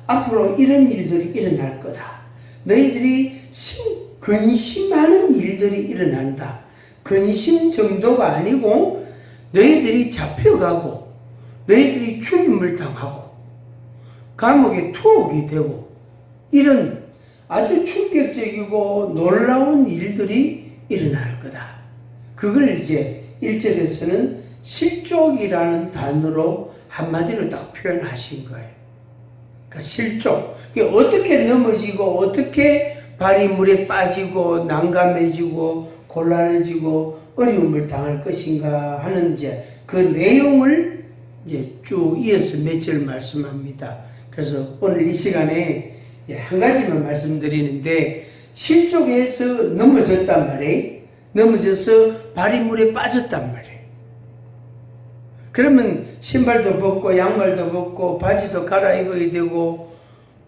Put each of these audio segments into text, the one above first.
앞으로 이런 일들이 일어날 거다. 너희들이 근심하는 일들이 일어난다. 근심 정도가 아니고 너희들이 잡혀가고 너희들이 죽임을 당하고 감옥에 투옥이 되고 이런 아주 충격적이고 놀라운 일들이 일어날 거다. 그걸 이제 1절에서는 실족이라는 단어로 한마디로 딱 표현하신 거예요. 그러니까 실족. 어떻게 넘어지고 어떻게 발이 물에 빠지고 난감해지고 곤란해지고 어려움을 당할 것인가 하는 이제 그 내용을 이제 쭉 이어서 몇 절 말씀합니다. 그래서 오늘 이 시간에 이제 한 가지만 말씀드리는데 실족해서 넘어졌단 말이에요. 넘어져서 발이 물에 빠졌단 말이에요. 그러면 신발도 벗고 양말도 벗고 바지도 갈아입어야 되고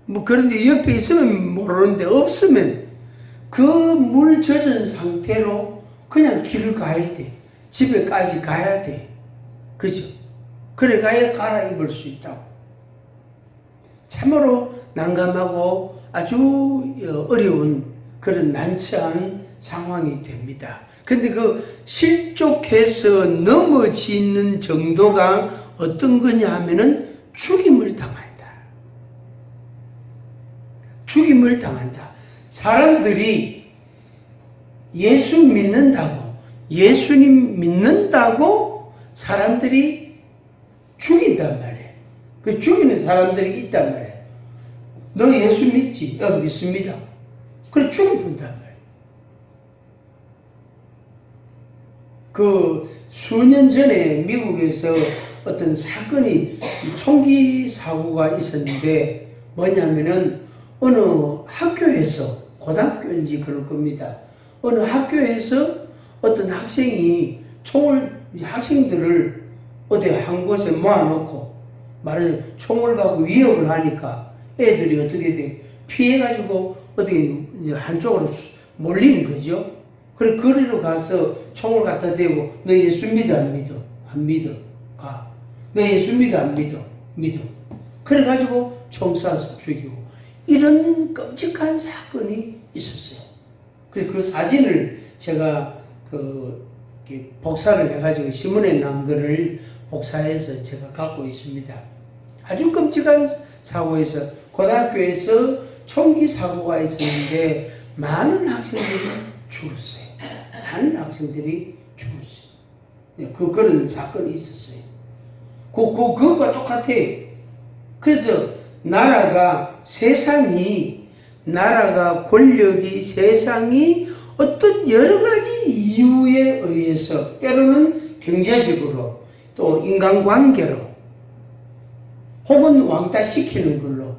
뭐 그런데 옆에 있으면 모르는데 없으면 그 물 젖은 상태로 그냥 길을 가야 돼. 집에까지 가야 돼. 그죠? 그래 가야 갈아입을 수 있다고. 참으로 난감하고 아주 어려운 그런 난처한 상황이 됩니다. 근데 그 실족해서 넘어지는 정도가 어떤 거냐 하면은 죽임을 당한다. 죽임을 당한다. 사람들이 예수 믿는다고, 예수님 믿는다고 사람들이 죽인단 말이에요. 그 죽이는 사람들이 있단 말이에요. 너 예수 믿지? 믿습니다. 그래 죽여본단 말이에요. 그 수년 전에 미국에서 어떤 사건이 총기 사고가 있었는데 뭐냐면은 어느 학교에서 고등학교인지 그럴 겁니다. 어느 학교에서 어떤 학생이 학생들을 어디 한 곳에 모아놓고 말하자면 총을 갖고 위협을 하니까 애들이 어떻게 돼? 피해가지고 어디 한쪽으로 몰리는 거죠. 그래 거리로 가서 총을 갖다 대고 너 예수 믿어 안 믿어? 안 믿어. 가. 너 예수 믿어 안 믿어? 믿어. 그래가지고 총 쏴서 죽이고 이런 끔찍한 사건이 있었어요. 그래서 그 사진을 제가 복사를 해가지고 신문에 난 거를 복사해서 제가 갖고 있습니다. 아주 끔찍한 사고에서 고등학교에서 총기 사고가 있었는데 많은 학생들이 죽었어요. 많은 학생들이 죽었어요. 그런 사건이 있었어요. 그것과 똑같아요. 그래서 나라가 권력이 세상이 어떤 여러 가지 이유에 의해서 때로는 경제적으로 또 인간관계로 혹은 왕따시키는 걸로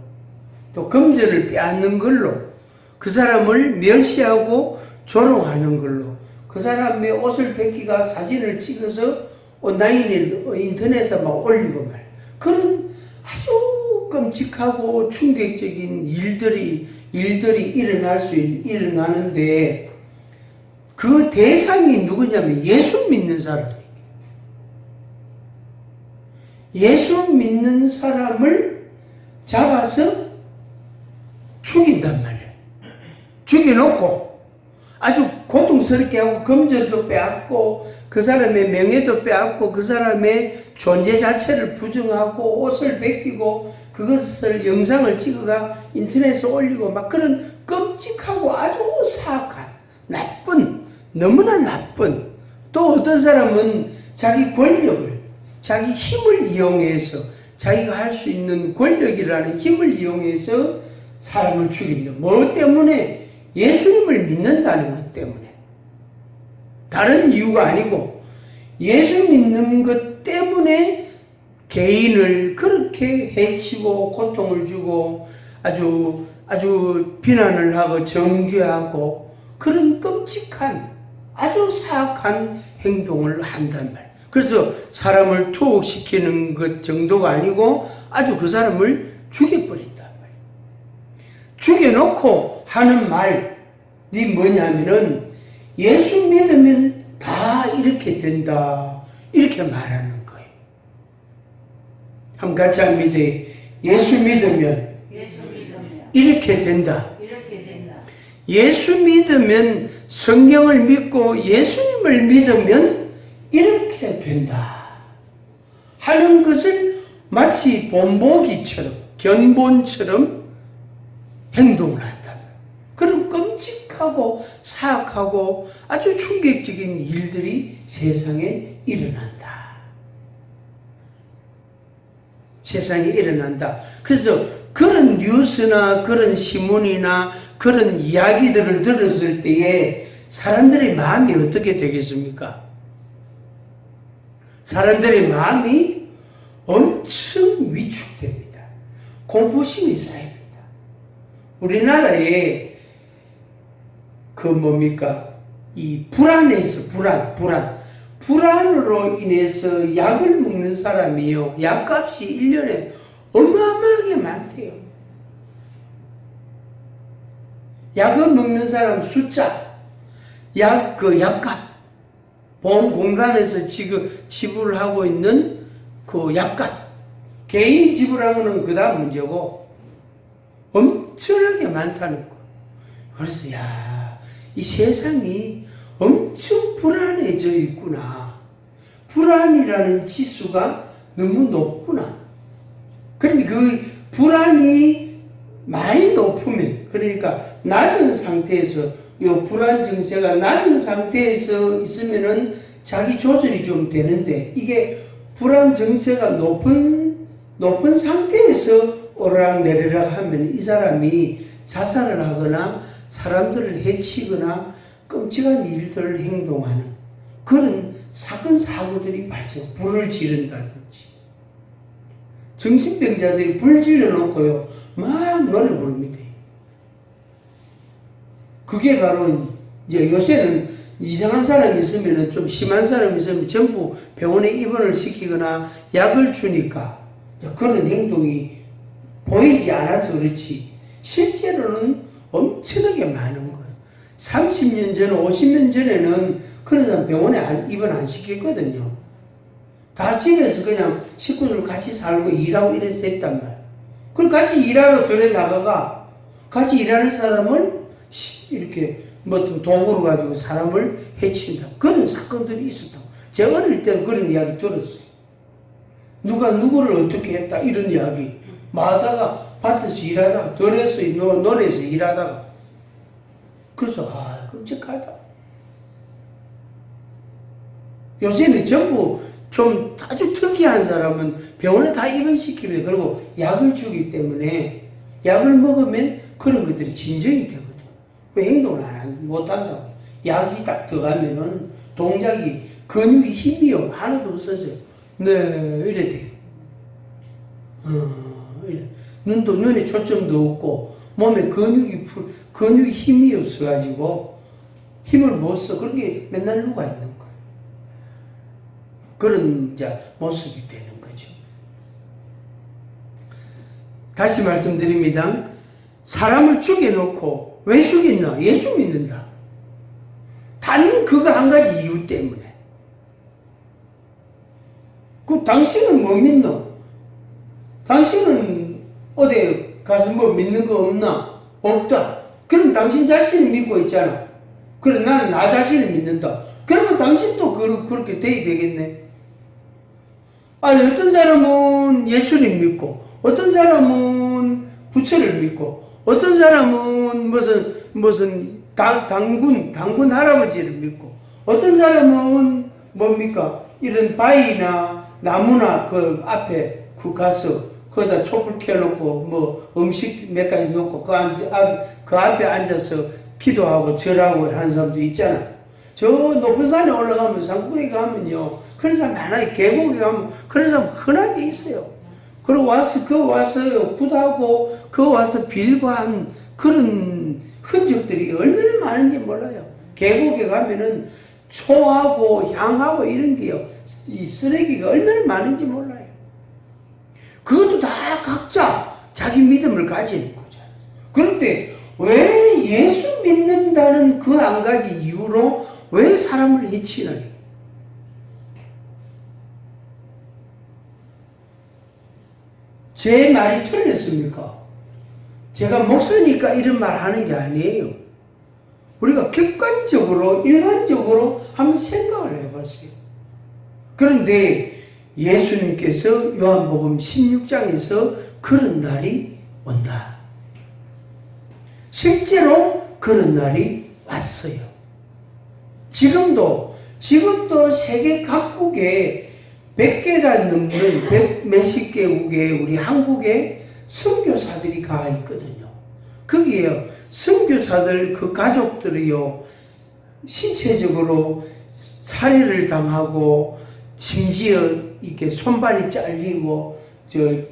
또 금전을 빼앗는 걸로 그 사람을 멸시하고 조롱하는 걸로 그 사람의 옷을 벗기가 사진을 찍어서 온라인에 인터넷에 막 올리고 말 그런 아주 끔찍하고 충격적인 일들이 일어나는데 그 대상이 누구냐면 예수 믿는 사람이에요. 예수 믿는 사람을 잡아서 죽인단 말이에요. 죽여놓고 아주 고통스럽게 하고 금전도 빼앗고 그 사람의 명예도 빼앗고 그 사람의 존재 자체를 부정하고 옷을 벗기고 그것을 영상을 찍어가 인터넷에 올리고 막 그런 끔찍하고 아주 사악한 너무나 나쁜 또 어떤 사람은 자기 권력을 자기 힘을 이용해서 자기가 할 수 있는 권력이라는 힘을 이용해서 사람을 죽인다. 뭐 때문에? 예수님을 믿는다는 것 때문에. 다른 이유가 아니고 예수 믿는 것 때문에 개인을 그렇게 해치고 고통을 주고 아주 비난을 하고 정죄하고 그런 끔찍한 아주 사악한 행동을 한단 말이에요. 그래서 사람을 투옥시키는 것 정도가 아니고 아주 그 사람을 죽여버린단 말이에요. 죽여놓고 하는 말이 뭐냐면은 예수 믿으면 다 이렇게 된다. 이렇게 말하는 거예요. 한번 같이 합니다. 예수 믿으면 이렇게 된다. 이렇게 된다. 예수 믿으면 성경을 믿고 예수님을 믿으면 이렇게 된다 하는 것을 마치 본보기처럼 견본처럼 행동을 한다. 그런 끔찍하고 사악하고 아주 충격적인 일들이 세상에 일어난다. 세상에 일어난다. 그래서 그런 뉴스나 그런 신문이나 그런 이야기들을 들었을 때에 사람들의 마음이 어떻게 되겠습니까? 사람들의 마음이 엄청 위축됩니다. 공포심이 쌓입니다. 우리나라에 이 불안으로 인해서 약을 먹는 사람이요. 약값이 1년에 어마어마하게 많대요. 약을 먹는 사람 숫자, 약값, 보험공단에서 지금 지불하고 있는 그 약값, 개인이 지불하고는 그 다음 문제고, 엄청나게 많다는 거. 그래서, 이 세상이 엄청 불안해져 있구나. 불안이라는 지수가 너무 높구나. 그런데 그 불안이 많이 높으면, 그러니까 낮은 상태에서, 요 불안 증세가 낮은 상태에서 있으면은 자기 조절이 좀 되는데, 이게 불안 증세가 높은 상태에서 오르락내리락 하면 이 사람이 자살을 하거나 사람들을 해치거나 끔찍한 일들을 행동하는 그런 사건, 사고들이 불을 지른다든지. 정신병자들이 불 질러놓고요, 막 노래 부릅니다. 그게 바로, 이제 요새는 이상한 사람이 있으면, 좀 심한 사람이 있으면 전부 병원에 입원을 시키거나 약을 주니까 그런 행동이 보이지 않아서 그렇지, 실제로는 엄청나게 많은 거예요. 30년 전, 50년 전에는 그런 사람 병원에 입원 안 시켰거든요. 다 집에서 그냥 식구들 같이 살고 일하고 이래서 했단 말이에요. 그럼 같이 일하러 들여나가가 같이 일하는 사람을 이렇게 어떤 도구로 가지고 사람을 해친다. 그런 사건들이 있었다고. 제가 어릴 때 그런 이야기 들었어요. 누가 누구를 어떻게 했다 이런 이야기. 마다가 밭에서 일하다가 들에서 논에서 일하다가 그래서 끔찍하다. 요새는 전부 좀 아주 특이한 사람은 병원에 다 입원시키면, 그리고 약을 주기 때문에 약을 먹으면 그런 것들이 진정이 되거든. 왜 행동을 못한다고. 약이 딱 들어가면은 동작이, 근육이 힘이요. 하나도 없어져요. 네, 이래 돼요. 이래. 눈에 초점도 없고, 몸에 근육이 힘이 없어가지고, 힘을 못 써. 그런 게 맨날 누가 있는 거예요. 그런 모습이 되는 거죠. 다시 말씀드립니다. 사람을 죽여놓고 왜 죽였나? 예수 믿는다. 단 그거 한 가지 이유 때문에. 당신은 뭐 믿노? 당신은 어디 가서 뭐 믿는 거 없나? 없다. 그럼 당신 자신을 믿고 있잖아. 그래, 나는 나 자신을 믿는다. 그러면 당신도 그렇게 돼야 되겠네. 어떤 사람은 예수님 믿고, 어떤 사람은 부처를 믿고, 어떤 사람은 무슨 당군 할아버지를 믿고, 어떤 사람은 이런 바위나 나무나 그 앞에 가서 거기다 촛불 켜놓고 음식 몇 가지 놓고 그 앞에 앉아서 기도하고 절하고 하는 사람도 있잖아. 저 높은 산에 올라가면, 산골에 가면요, 그런 사람 많아요. 계곡에 가면 그런 사람 흔하게 있어요. 그리고 와서 굿하고 와서 빌고 한 그런 흔적들이 얼마나 많은지 몰라요. 계곡에 가면은 초하고 향하고 이런 게요, 이 쓰레기가 얼마나 많은지 몰라요. 그것도 다 각자 자기 믿음을 가지는 거죠. 그런데 왜 예수 믿는다는 그 한 가지 이유로 왜 사람을 해치나요? 제 말이 틀렸습니까? 제가 목사니까 이런 말 하는 게 아니에요. 우리가 객관적으로, 일반적으로 한번 생각을 해봤어요. 그런데 예수님께서 요한복음 16장에서 그런 날이 온다. 실제로 그런 날이 왔어요. 지금도 세계 각국에 100개가 넘는 몇십 개국에 우리 한국에 선교사들이 가 있거든요. 거기에 선교사들 그 가족들이요, 신체적으로 살해를 당하고 심지어 이렇게 손발이 잘리고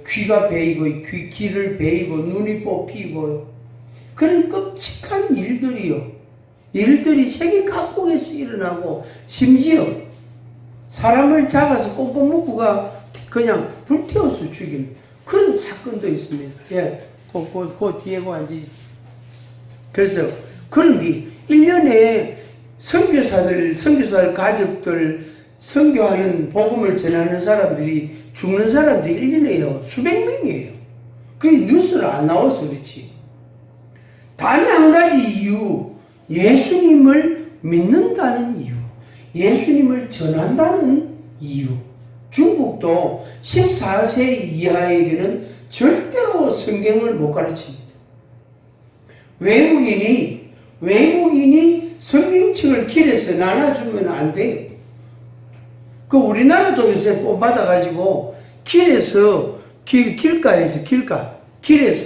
귀가 베이고 귀를 베이고 눈이 뽑히고 그런 끔찍한 일들이 세계 각국에서 일어나고, 심지어 사람을 잡아서 꽁꽁 묶고가 그냥 불태워서 죽이는 그런 사건도 있습니다. 예, 그 뒤에 앉으시. 그래서 그런 게 1년에 선교사들 가족들, 선교하는 복음을 전하는 사람들이 죽는 사람들이 1년에요 수백 명이에요. 그게 뉴스를 안 나와서 그렇지. 단 한 가지 이유, 예수님을 믿는다는 이유, 예수님을 전한다는 이유. 중국도 14세 이하에게는 절대로 성경을 못 가르칩니다. 외국인이 성경책을 길에서 나눠주면 안 돼요. 그 우리나라도 요새 본받아가지고 길에서 길에서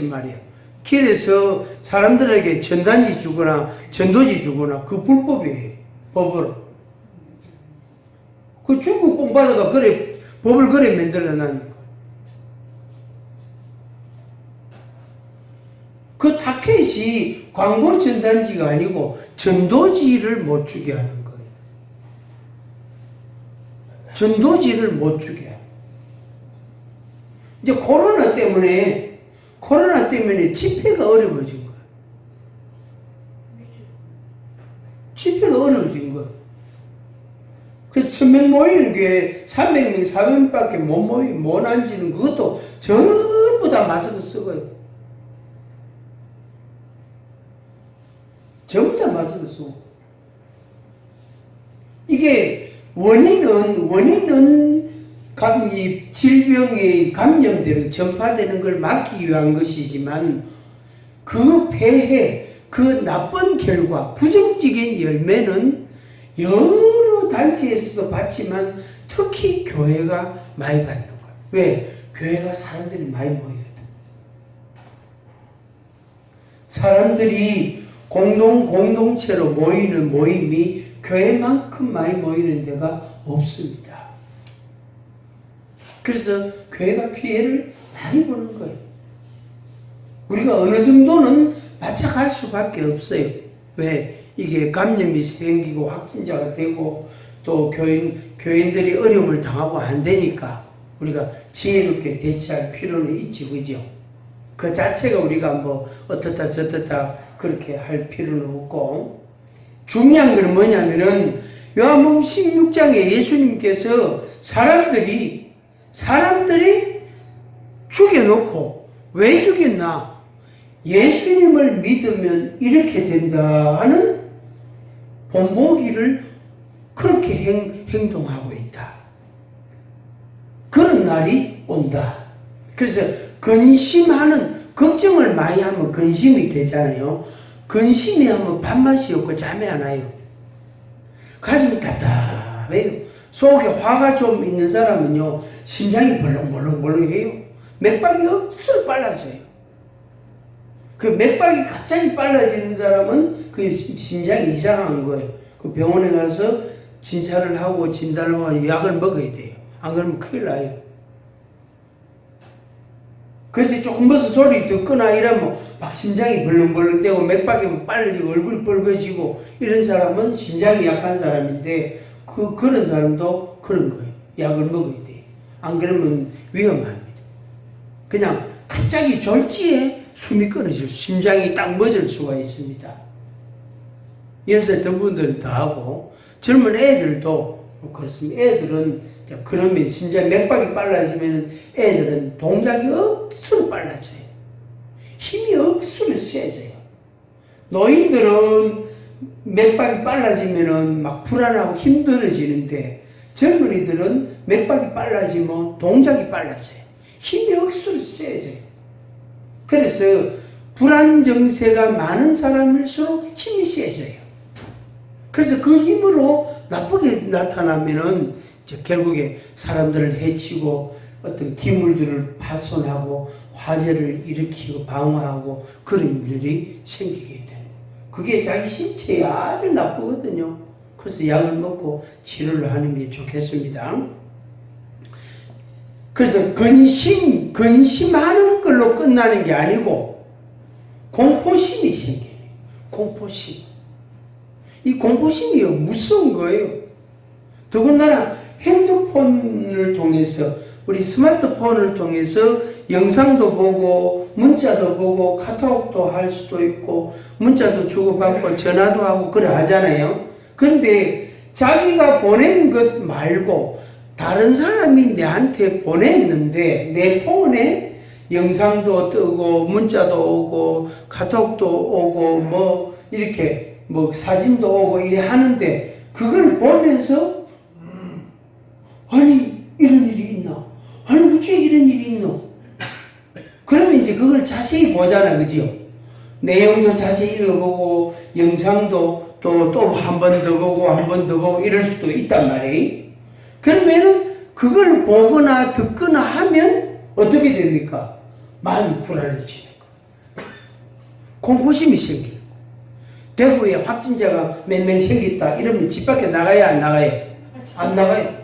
말이야. 길에서 사람들에게 전단지 주거나 전도지 주거나 그 불법이에요. 법으로. 그 중국 본받아가 법을 만들어 놨는 거예요. 그 타켓이 광고 전단지가 아니고 전도지를 못 주게 하는 거예요. 전도지를 못 주게 하는. 이제 코로나 때문에 집회가 어려워진 거예요. 집회가 어려워진 거예요. 그래서 1000명 모이는 게 300명, 400명밖에 못 앉는 그것도 전부 다 마스크 쓰고요. 전부 다 마스크 쓰고. 이게 원인은 이 질병의 감염되는 전파되는 걸 막기 위한 것이지만 그 폐해, 그 나쁜 결과, 부정적인 열매는 여러 단체에서도 받지만 특히 교회가 많이 받는 거예요. 왜? 교회가 사람들이 많이 모이거든. 사람들이 공동체로 모이는 모임이 교회만큼 많이 모이는 데가 없습니다. 그래서 교회가 피해를 많이 보는 거예요. 우리가 어느 정도는 바짝할 수밖에 없어요. 왜? 이게 감염이 생기고 확진자가 되고 또 교인들이 어려움을 당하고 안 되니까 우리가 지혜롭게 대처할 필요는 있지, 그죠? 그 자체가 우리가 뭐 어떻다 저떻다 그렇게 할 필요는 없고, 중요한 건 뭐냐면은 요한복음 16장에 예수님께서 사람들이 죽여놓고 왜 죽였나? 예수님을 믿으면 이렇게 된다 하는 본보기를 그렇게 행동하고 있다. 그런 날이 온다. 그래서 걱정을 많이 하면 근심이 되잖아요. 근심이 하면 밥맛이 없고 잠이 안 와요. 가슴이 답답해요. 속에 화가 좀 있는 사람은요, 심장이 벌렁벌렁해요. 맥박이 억수로 빨라져요. 그 맥박이 갑자기 빨라지는 사람은 그 심장이 이상한 거예요. 그 병원에 가서 진찰을 하고 진단을 하고 약을 먹어야 돼요. 안 그러면 큰일 나요. 그런데 조금 무슨 소리 듣거나 이러면 막 심장이 벌렁벌렁대고 맥박이 빨라지고 얼굴이 뻘개지고 이런 사람은 심장이 약한 사람인데 그런 사람도 그런 거예요. 약을 먹어야 돼요. 안 그러면 위험합니다. 그냥 갑자기 졸지에 숨이 끊어질 심장이 딱 멎을 수가 있습니다. 연세 든 분들은 다 하고 젊은 애들도 그렇습니다. 애들은 그러면 심장 맥박이 빨라지면 애들은 동작이 억수로 빨라져요. 힘이 억수로 세져요. 노인들은 맥박이 빨라지면은 막 불안하고 힘들어지는데 젊은이들은 맥박이 빨라지면 동작이 빨라져요. 힘이 억수로 세져요. 그래서 불안 정세가 많은 사람일수록 힘이 세져요. 그래서 그 힘으로 나쁘게 나타나면은 결국에 사람들을 해치고 어떤 기물들을 파손하고 화재를 일으키고 방어하고 그런 일들이 생기게 돼요. 그게 자기 신체에 아주 나쁘거든요. 그래서 약을 먹고 치료를 하는 게 좋겠습니다. 그래서 근심하는 걸로 끝나는 게 아니고 공포심이 생겨요. 공포심. 이 공포심이요, 무서운 거예요. 더군다나 핸드폰을 통해서, 우리 스마트폰을 통해서 영상도 보고 문자도 보고 카톡도 할 수도 있고 문자도 주고받고 전화도 하고 그래 하잖아요. 그런데 자기가 보낸 것 말고 다른 사람이 내한테 보냈는데 내 폰에 영상도 뜨고 문자도 오고 카톡도 오고 뭐 이렇게 뭐 사진도 오고 이래 하는데 그걸 보면서 아니 이런 일이 있나? 아니 어째 이런 일이 있노? 그러면 이제 그걸 자세히 보잖아, 그죠? 내용도 자세히 읽어보고 영상도 또 한 번 더 보고 한 번 더 보고 이럴 수도 있단 말이에요. 그러면은 그걸 보거나 듣거나 하면 어떻게 됩니까? 마음이 불안해지는 거예요. 공포심이 생기는 거예요. 대구에 확진자가 몇 명 생겼다 이러면 집 밖에 나가야 안 나가요? 안 나가요.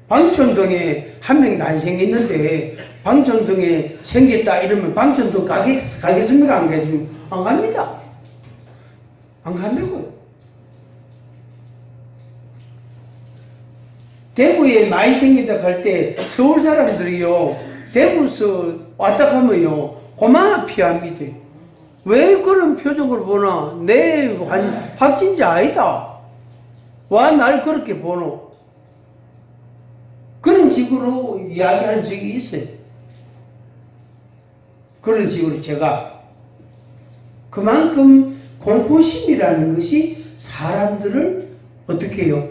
방촌동에 한 명도 안 생겼는데 방촌동에 생겼다 이러면 방촌동 가겠습니까? 안 가겠습니까? 안 갑니다. 안 간다고요. 대구에 많이 생긴다 할 때 서울 사람들이요 대구에서 왔다 가면요 고마 피합니다. 왜 그런 표정을 보나? 내 확진자 아니다. 와 날 그렇게 보노? 그런 식으로 이야기한 적이 있어요. 그런 식으로 제가 그만큼 공포심이라는 것이 사람들을 어떻게 해요?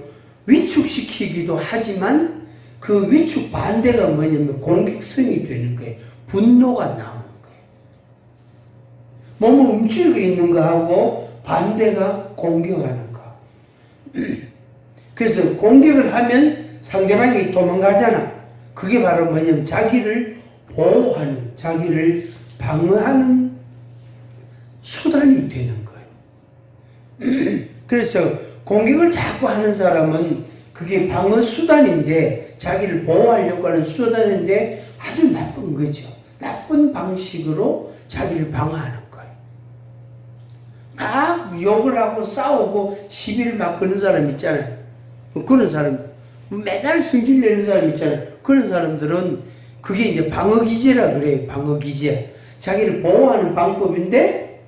위축시키기도 하지만 그 위축 반대가 뭐냐면 공격성이 되는 거예요. 분노가 나오는 거예요. 몸을 움츠리고 있는 거하고 반대가 공격하는 거. 그래서 공격을 하면 상대방이 도망가잖아. 그게 바로 뭐냐면 자기를 보호하는, 자기를 방어하는 수단이 되는 거예요. 그래서 공격을 자꾸 하는 사람은 그게 방어 수단인데, 자기를 보호하려고 하는 수단인데 아주 나쁜 거죠. 나쁜 방식으로 자기를 방어하는 거예요. 막 욕을 하고 싸우고 시비를 막 거는 사람 있잖아요. 그런 사람, 매달 승질 내는 사람 있잖아요. 그런 사람들은 그게 이제 방어기제라 그래요. 방어기제. 자기를 보호하는 방법인데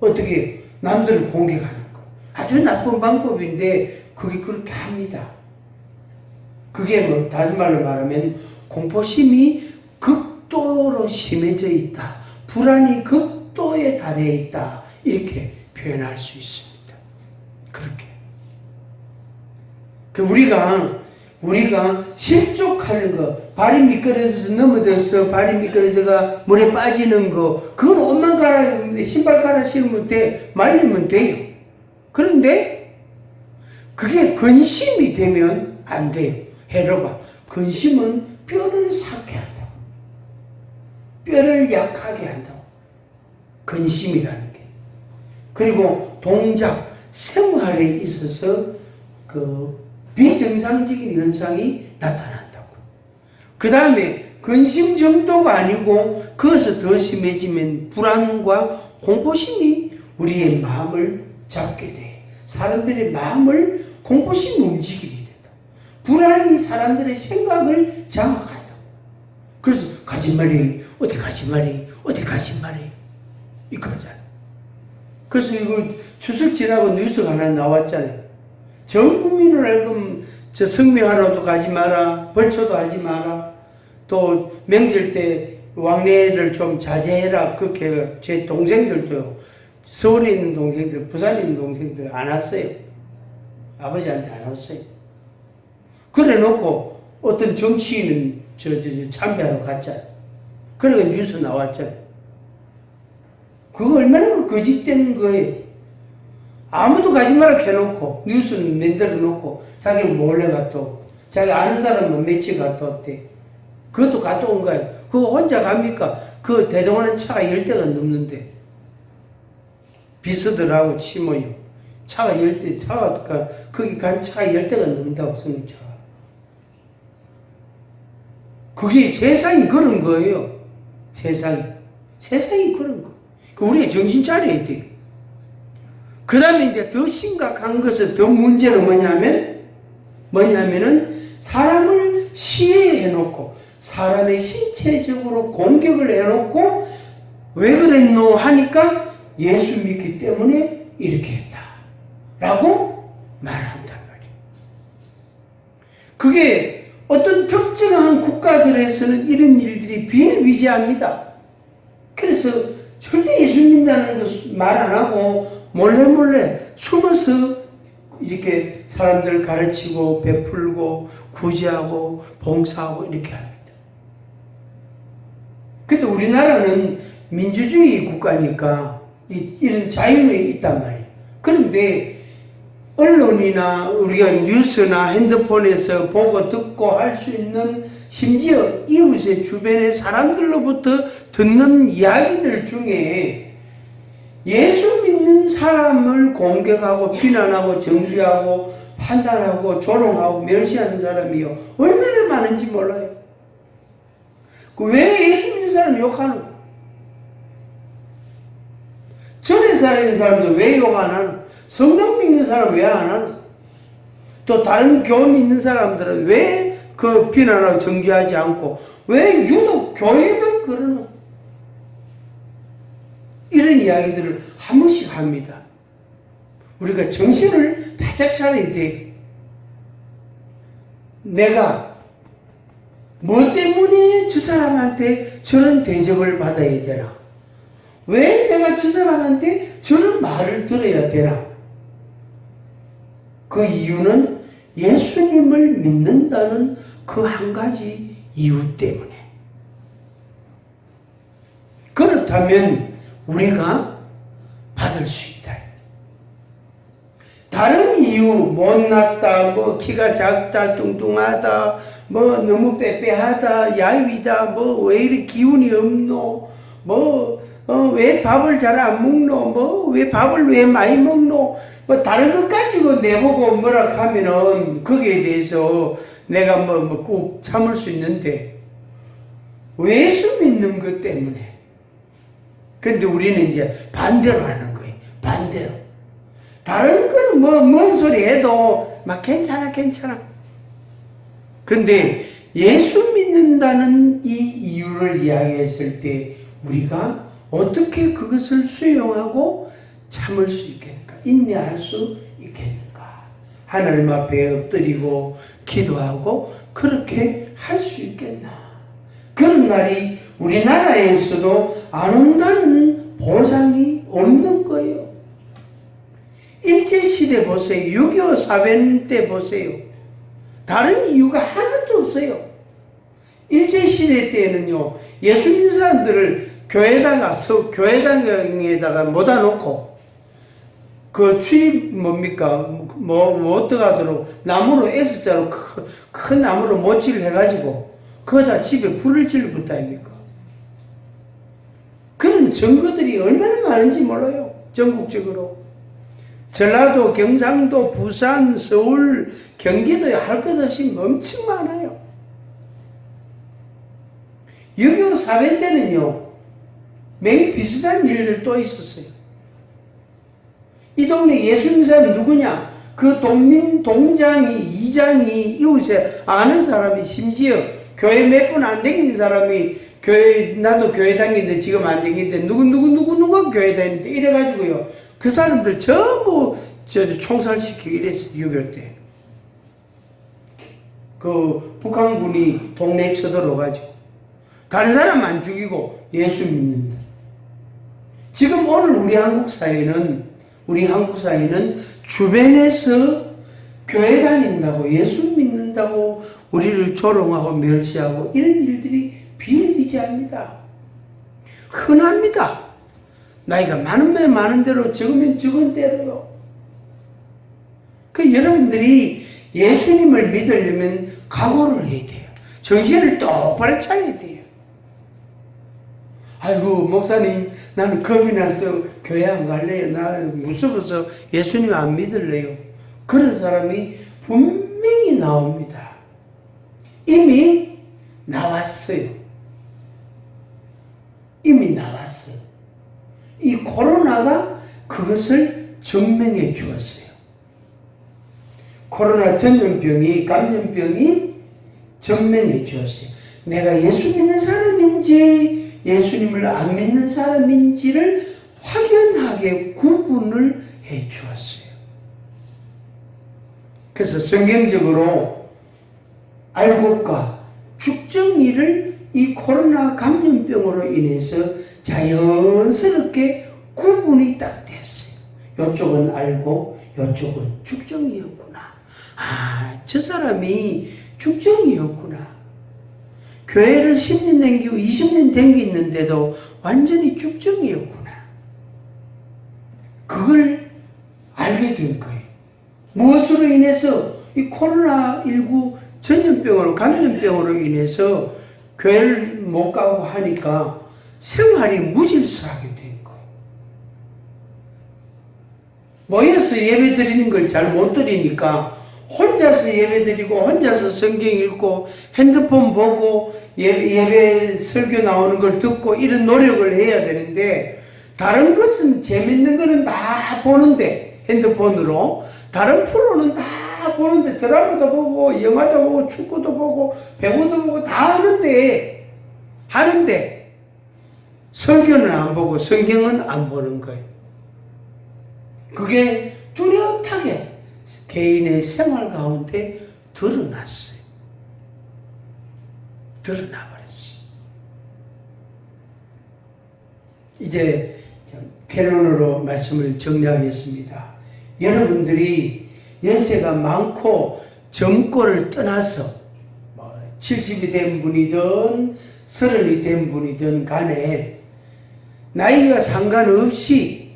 어떻게 남들을 공격하는 거. 아주 나쁜 방법인데 그게 그렇게 합니다. 그게 뭐 다른 말로 말하면 공포심이 극도로 심해져 있다. 불안이 극도에 달해 있다. 이렇게 표현할 수 있습니다. 그렇게. 우리가 실족하는 거, 발이 미끄러져서 넘어져서 발이 미끄러져가 물에 빠지는 거, 그건 옷만 갈아, 신발 갈아 신으면 돼, 말리면 돼요. 그런데 그게 근심이 되면 안 돼요. 해로가. 근심은 뼈를 삭게 한다고. 뼈를 약하게 한다고. 근심이라는 게. 그리고 동작, 생활에 있어서 비정상적인 현상이 나타난다고. 그 다음에 근심 정도가 아니고 그것이 더 심해지면 불안과 공포심이 우리의 마음을 잡게 돼. 사람들의 마음을 공포심이 움직이게 된다. 불안이 사람들의 생각을 장악한다. 그래서 가지 말이, 어디 가지 말이, 어디 가지 말이 이거잖아. 그래서 이거 추석 지나고 뉴스가 하나 나왔잖아요. 전 국민을 알고 저 성묘하러도 가지 마라, 벌초도 하지 마라, 또 명절 때 왕래를 좀 자제해라. 그렇게 제 동생들도요. 서울에 있는 동생들, 부산에 있는 동생들 안 왔어요. 아버지한테 안 왔어요. 그래 놓고 어떤 정치인은 참배하러 갔잖아요. 그러니까 뉴스 나왔잖아요. 그거 얼마나 거짓된 거예요. 아무도 가지 마라 해놓고 뉴스는 만들어 놓고 자기는 몰래 갔다 오고 자기 아는 사람은 며칠 갔다 왔대. 그것도 갔다 온 거예요. 그거 혼자 갑니까? 그 대동하는 차가 10대가 넘는데 비서들하고 치모요. 차가 10대, 거기 간 차가 10대가 넘는다고 승용차가. 그게 세상이 그런 거예요. 세상이 그런 거. 우리가 정신 차려야 돼. 그 다음에 이제 더 심각한 것은, 더 문제는 뭐냐면은 사람을 시해해놓고 사람의 신체적으로 공격을 해놓고 왜 그랬노 하니까 예수 믿기 때문에 이렇게 했다 라고 말한단 말이에요. 그게 어떤 특정한 국가들에서는 이런 일들이 비일비재합니다. 그래서 절대 예수 믿는다는 것 말 안 하고 몰래 숨어서 이렇게 사람들 가르치고 베풀고 구제하고 봉사하고 이렇게 합니다. 근데 우리나라는 민주주의 국가니까 이런 자유는 있단 말이에요. 그런데 언론이나 우리가 뉴스나 핸드폰에서 보고 듣고 할 수 있는, 심지어 이웃의 주변의 사람들로부터 듣는 이야기들 중에 예수 믿는 사람을 공격하고 비난하고 정죄하고 판단하고 조롱하고 멸시하는 사람이요 얼마나 많은지 몰라요. 왜 예수 믿는 사람 욕하는 거야? 전에 살아있는 사람도 왜 욕 안 하는? 성경 믿는 사람 왜 안 하는? 또 다른 교회 믿는 사람들은 왜 그 비난하고 정죄하지 않고 왜 유독 교회만 그러는? 이런 이야기들을 한 번씩 합니다. 우리가 정신을 바짝 차려야 돼. 내가 뭐 때문에 저 사람한테 저런 대접을 받아야 되나? 왜 내가 저 사람한테 저런 말을 들어야 되나? 그 이유는 예수님을 믿는다는 그 한 가지 이유 때문에. 그렇다면 우리가 받을 수 있다. 다른 이유, 못났다, 뭐 키가 작다, 뚱뚱하다, 뭐 너무 빼빼하다, 야위다, 뭐 왜 이렇게 기운이 없노, 뭐 왜 밥을 잘 안 먹노, 뭐 왜 밥을 왜 많이 먹노, 뭐 다른 것 가지고 내보고 뭐라 하면은 거기에 대해서 내가 뭐 꼭 참을 수 있는데 예수 믿는 것 때문에. 근데 우리는 이제 반대로 하는 거예요. 반대로. 다른 거는 뭔 소리 해도 막 괜찮아. 근데 예수 믿는다는 이 이유를 이야기했을 때 우리가 어떻게 그것을 수용하고 참을 수 있겠는가? 인내할 수 있겠는가? 하나님 앞에 엎드리고 기도하고 그렇게 할 수 있겠나? 그런 날이 우리나라에서도 안 온다는 보장이 없는 거예요. 일제시대 보세요. 6.25 사변 때 보세요. 다른 이유가 하나도 없어요. 일제시대 때는요, 예수 믿는 사람들을 교회당에다가 모아 놓고, 그 출입 뭐 어떡하도록 나무로 X자로 큰 나무로 모치를 해가지고, 거기다 집에 불을 질렀다 아닙니까? 그런 증거들이 얼마나 많은지 몰라요. 전국적으로. 전라도, 경상도, 부산, 서울, 경기도에 할 것 없이 엄청 많아요. 6.25 사변 때는요, 매일 비슷한 일들 또 있었어요. 이 동네 예수 믿는 사람이 누구냐? 그 동장이, 이장이, 이웃에 아는 사람이, 심지어 교회 몇 번 안 다닌 사람이, 나도 교회 다니는데 지금 안 다니는데 누가 교회 다니는데 이래가지고요, 그 사람들 전부 총살시키고 이랬어요. 6.25 때. 그 북한군이 동네 쳐들어가지고 다른 사람 안 죽이고 예수 믿는다. 지금 오늘 우리 한국 사회는 주변에서 교회 다닌다고 예수 믿는다고 우리를 조롱하고 멸시하고 이런 일들이 비일비재합니다. 흔합니다. 나이가 많으면 많은 대로 적으면 적은 대로요. 여러분들이 예수님을 믿으려면 각오를 해야 돼요. 정신을 똑바로 차려야 돼요. 아이고 목사님 나는 겁이 나서 교회 안 갈래요. 나 무서워서 예수님 안 믿을래요. 그런 사람이 분명히 나옵니다. 이미 나왔어요. 이미 나왔어요. 이 코로나가 그것을 증명해 주었어요. 코로나 전염병이 감염병이 증명해 주었어요. 내가 예수 믿는 사람인지 예수님을 안 믿는 사람인지를 확연하게 구분을 해 주었어요. 그래서 성경적으로 알곡과 죽정이를 이 코로나 감염병으로 인해서 자연스럽게 구분이 딱 됐어요. 이쪽은 알고 이쪽은 죽정이였구나. 저 사람이 죽정이었구나. 교회를 10년 댕기고 20년 댕기는데도 완전히 죽정이었구나. 그걸 알게 된 거예요. 무엇으로 인해서 이 코로나19 전염병으로 감염병으로 인해서 교회를 못 가고 하니까 생활이 무질서하게 된 거예요. 모여서 예배 드리는 걸 잘 못 드리니까 혼자서 예배 드리고 혼자서 성경 읽고 핸드폰 보고 예배 설교 나오는 걸 듣고 이런 노력을 해야 되는데 다른 것은 재밌는 거는 다 보는데 핸드폰으로 다른 프로는 다 보는데 드라마도 보고 영화도 보고 축구도 보고 배구도 보고 다 하는데 설교는 안 보고 성경은 안 보는 거예요. 그게 뚜렷하게 개인의 생활 가운데 드러났어요. 드러나버렸어요. 이제 결론으로 말씀을 정리하겠습니다. 여러분들이 연세가 많고 젊고를 떠나서 70이 된 분이든 30이 된 분이든 간에 나이가 상관없이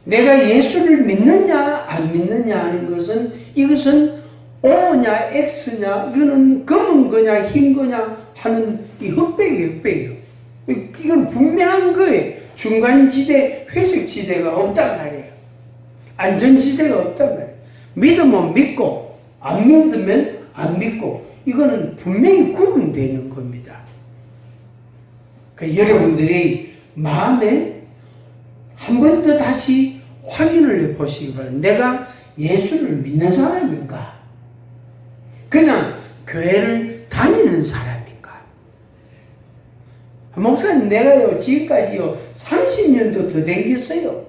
내가 예수를 믿느냐 안 믿느냐 하는 것은 이것은 O냐 X냐 이거는 검은 거냐 흰 거냐 하는 이 흑백이에요. 이건 분명한 거예요. 중간지대 회색지대가 없단 말이에요. 안전지대가 없단 말이에요. 믿으면 믿고 안 믿으면 안 믿고 이거는 분명히 구분되는 겁니다. 그러니까 여러분들이 마음에 한 번 더 다시 확인을 해보시기 바랍니다. 내가 예수를 믿는 사람인가? 그냥 교회를 다니는 사람인가? 목사님 내가요 지금까지요 30년도 더 댕겼어요.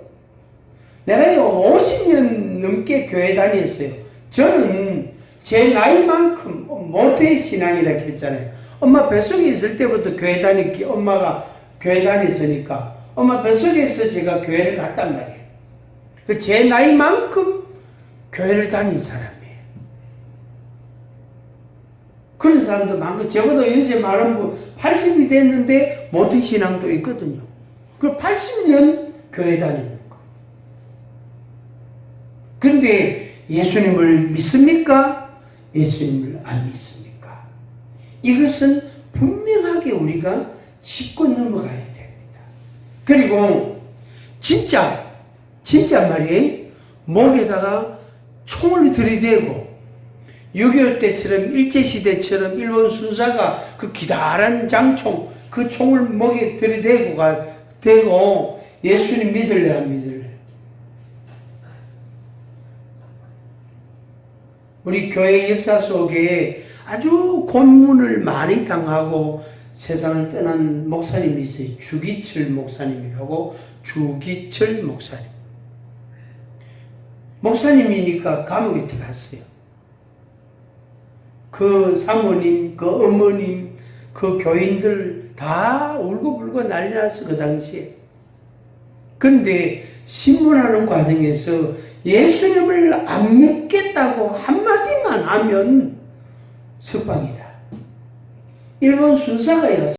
내가요 50년 넘게 교회 다녔어요. 저는 제 나이만큼 모태 신앙이라 했잖아요. 엄마 뱃속에 있을 때부터 교회 다녔기 엄마가 교회 다녔으니까 엄마 뱃속에서 제가 교회를 갔단 말이에요. 제 나이만큼 교회를 다닌 사람이에요. 그런 사람도 많고 적어도 연세 많은 분 80이 됐는데 모태 신앙도 있거든요. 그 80년 교회 다니는 거. 그런데 예수님을 믿습니까? 예수님을 안 믿습니까? 이것은 분명하게 우리가 짚고 넘어가야 됩니다. 그리고 진짜 말이에요. 목에다가 총을 들이대고 6.25 때처럼 일제시대처럼 일본 순사가 그 기다란 장총 그 총을 목에 들이대고 대고 예수님 믿을래 안 믿을래? 우리 교회 역사 속에 아주 고문을 많이 당하고 세상을 떠난 목사님이 있어요. 주기철 목사님이라고. 주기철 목사님. 목사님이니까 감옥에 들어갔어요. 그 사모님, 그 어머님, 그 교인들 다 울고불고 난리 났어, 그 당시에. 근데 신문하는 과정에서 예수님을 안 믿겠다고 한마디만 하면 석방이다. 일본 순사가였어.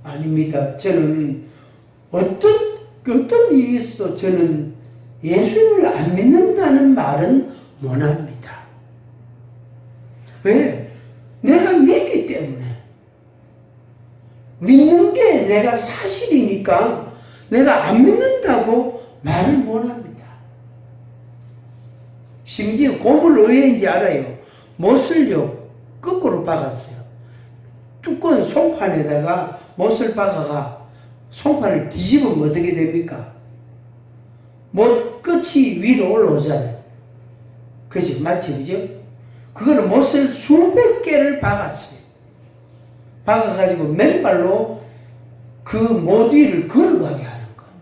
아닙니다. 저는 어떤 일이 있어도 저는 예수님을 안 믿는다는 말은 못합니다. 왜? 내가 믿기 때문에. 믿는 게 내가 사실이니까 내가 안 믿는다고 말을 못합니다. 심지어 고물 의회인지 알아요. 못을요 거꾸로 박았어요. 두꺼운 송판에다가 못을 박아가 송판을 뒤집으면 어떻게 됩니까? 못 끝이 위로 올라오잖아요. 그죠? 맞지? 그죠? 그거를 못을 수백 개를 박았어요. 박아가지고 맨발로 그 못 위를 걸어가게 하는 거예요.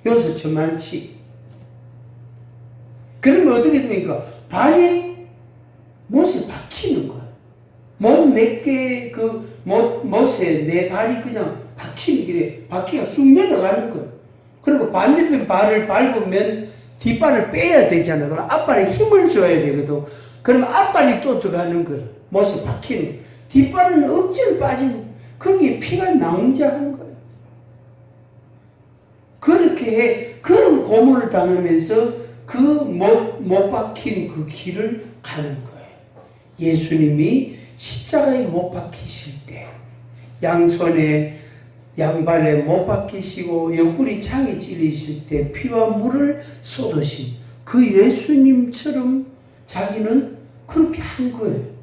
여기서 저만치. 그러면 어떻게 됩니까? 발이 못에 박히는 거예요. 못 몇 개, 못에 내 발이 그냥 박히는 길에 바퀴가 쑥 내려가는 거예요. 그리고 반대편 발을 밟으면 뒷발을 빼야 되잖아요. 그럼 앞발에 힘을 줘야 되거든. 그러면 앞발이 또 들어가는 거예요. 못에 박히는 거예요. 뒷발은 억지로 빠지는 거기에 피가 낭자한 거예요. 그렇게 해, 그런 고문을 당하면서 그 못 박힌 그 길을 가는 거예요. 예수님이 십자가에 못 박히실 때, 양손에 양발에 못 박히시고 옆구리 창이 찔리실 때 피와 물을 쏟으신 그 예수님처럼 자기는 그렇게 한 거예요.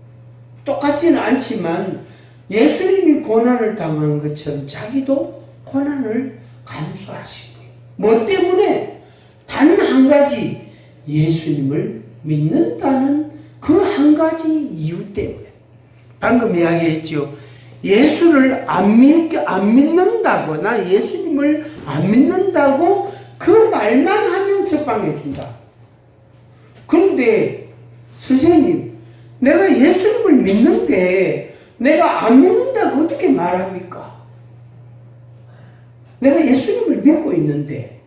똑같지는 않지만 예수님이 고난을 당한 것처럼 자기도 고난을 감수하신 거예요. 뭐 때문에? 단 한 가지, 예수님을 믿는다는 그 한 가지 이유 때문에. 방금 이야기했죠. 예수를 안 믿는다고, 나 예수님을 안 믿는다고 그 말만 하면 석방해 준다. 그런데 선생님, 내가 예수님을 믿는데 내가 안 믿는다고 어떻게 말합니까? 내가 예수님을 믿고 있는데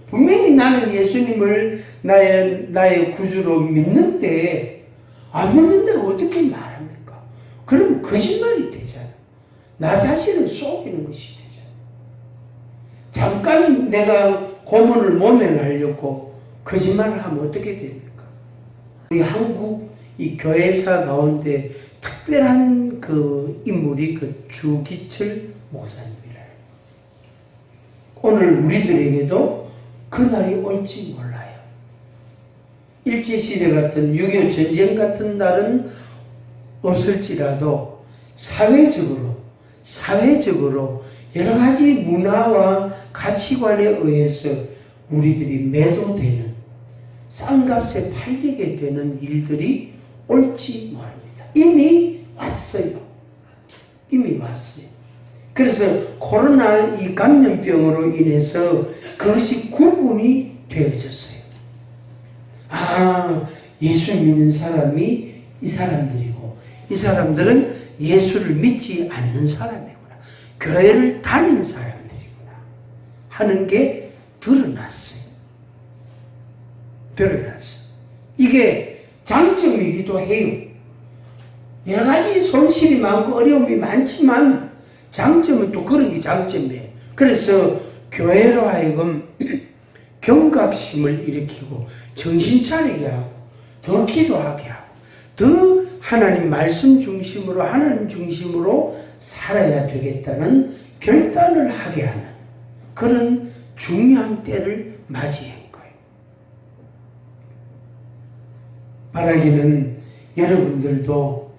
분명히 나는 예수님을 나의 구주로 믿는데 안 믿는다고 어떻게 말합니까? 그럼 거짓말이 되잖아. 나 자신을 속이는 것이 되잖아. 잠깐 내가 고문을 모면하려고 거짓말을 하면 어떻게 됩니까? 우리 한국 이 교회사 가운데 특별한 그 인물이 그 주기철 목사님이라. 오늘 우리들에게도 그날이 올지 몰라요. 일제시대 같은 6.25 전쟁 같은 날은 없을지라도 사회적으로 여러 가지 문화와 가치관에 의해서 우리들이 매도되는, 싼값에 팔리게 되는 일들이 올지 모릅니다. 이미 왔어요. 그래서 코로나 이 감염병으로 인해서 그것이 구분이 되어졌어요. 아, 예수 믿는 사람이 이 사람들이고, 이 사람들은 예수를 믿지 않는 사람이구나, 교회를 다니는 사람들이구나 하는 게 드러났어요. 이게 장점이기도 해요. 여러 가지 손실이 많고 어려움이 많지만 장점은 또 그런 게 장점이에요. 그래서 교회로 하여금 경각심을 일으키고 정신 차리게 하고 더 기도하게 하고 더 하나님 말씀 중심으로, 하나님 중심으로 살아야 되겠다는 결단을 하게 하는 그런 중요한 때를 맞이한 거예요. 바라기는 여러분들도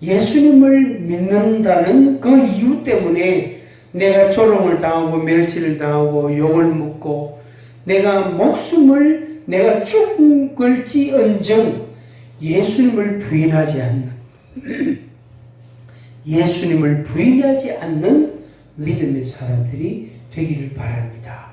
예수님을 믿는다는 그 이유 때문에 내가 조롱을 당하고 멸치를 당하고 욕을 먹고 내가 목숨을 내가 죽을지언정 예수님을 부인하지 않는 믿음의 사람들이 되기를 바랍니다.